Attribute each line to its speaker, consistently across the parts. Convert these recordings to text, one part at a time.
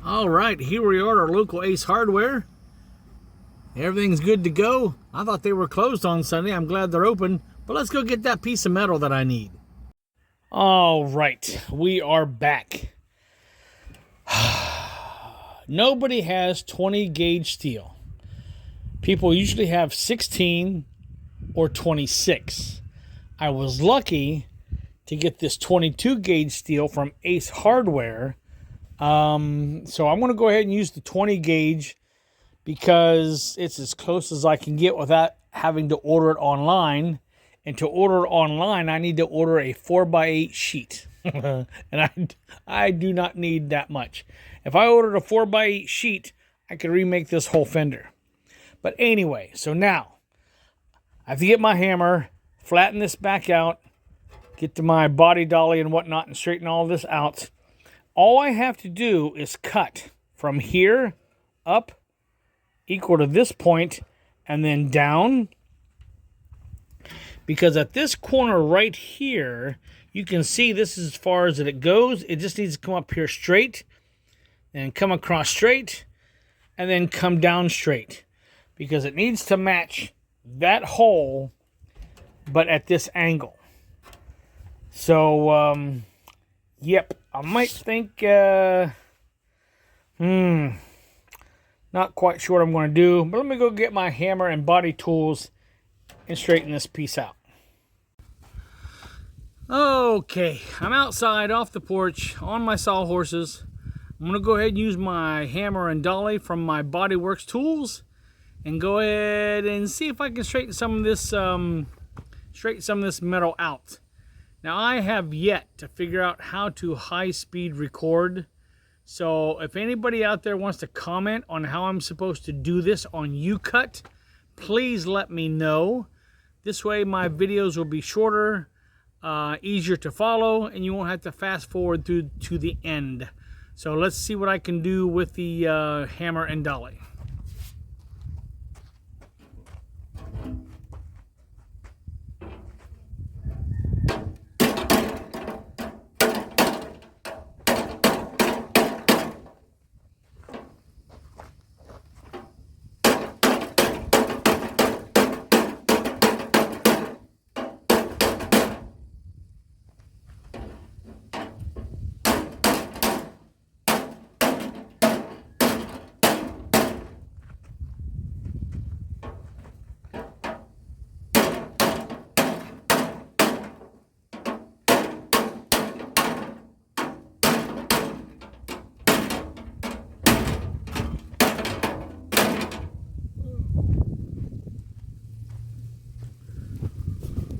Speaker 1: All right, here we are at our local Ace Hardware. Everything's good to go. I thought they were closed on Sunday. I'm glad they're open, but let's go get that piece of metal that I need. All right, we are back. Nobody has 20 gauge steel. People usually have 16 or 26. I was lucky to get this 22 gauge steel from Ace Hardware. So I'm going to go ahead and use the 20 gauge because it's as close as I can get without having to order it online. And to order it online, I need to order a 4x8 sheet. And I do not need that much. If I ordered a 4x8 sheet, I could remake this whole fender. But anyway, so now I have to get my hammer, flatten this back out, get to my body dolly and whatnot, and straighten all this out. All I have to do is cut from here up equal to this point and then down. Because at this corner right here, you can see this is as far as it goes. It just needs to come up here straight and come across straight and then come down straight. Because it needs to match that hole, but at this angle. So, yep, I might think, not quite sure what I'm going to do, but let me go get my hammer and body tools and straighten this piece out. Okay, I'm outside off the porch on my sawhorses. I'm going to go ahead and use my hammer and dolly from my Bodyworks tools and go ahead and see if I can straighten some of this metal out. Now, I have yet to figure out how to high-speed record. So if anybody out there wants to comment on how I'm supposed to do this on YouCut, please let me know. This way my videos will be shorter, easier to follow, and you won't have to fast forward through to the end. So let's see what I can do with the hammer and dolly.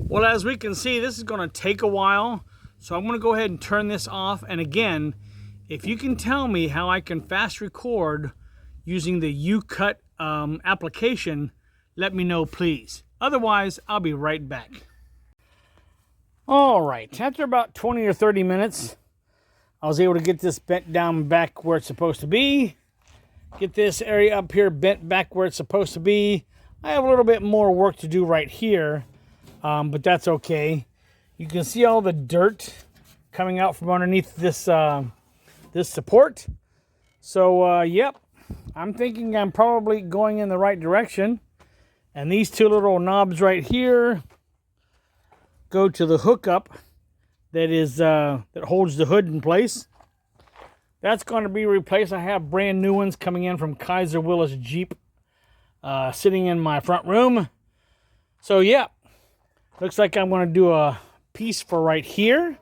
Speaker 1: Well, as we can see, this is going to take a while, so I'm going to go ahead and turn this off. And again, if you can tell me how I can fast record using the YouCut application, let me know, please. Otherwise, I'll be right back. All right, after about 20 or 30 minutes, I was able to get this bent down back where it's supposed to be. Get this area up here bent back where it's supposed to be. I have a little bit more work to do right here. But that's okay. You can see all the dirt coming out from underneath this this support. So, yep, I'm thinking I'm probably going in the right direction. And these two little knobs right here go to the hookup that is that holds the hood in place. That's going to be replaced. I have brand new ones coming in from Kaiser Willis Jeep sitting in my front room. So, yeah. Looks like I'm going to do a piece for right here.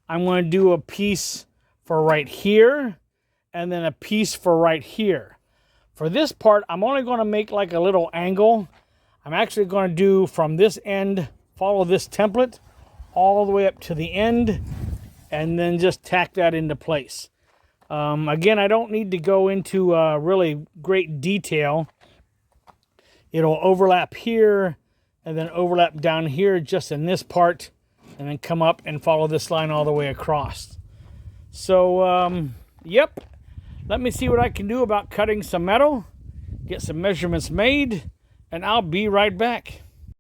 Speaker 1: I'm going to do a piece for right here. And then a piece for right here. For this part, I'm only going to make like a little angle. I'm actually going to do from this end, follow this template all the way up to the end. And then just tack that into place. Again, I don't need to go into really great detail. It'll overlap here. And then overlap down here just in this part, and then come up and follow this line all the way across. So, yep. Let me see what I can do about cutting some metal, get some measurements made, and I'll be right back.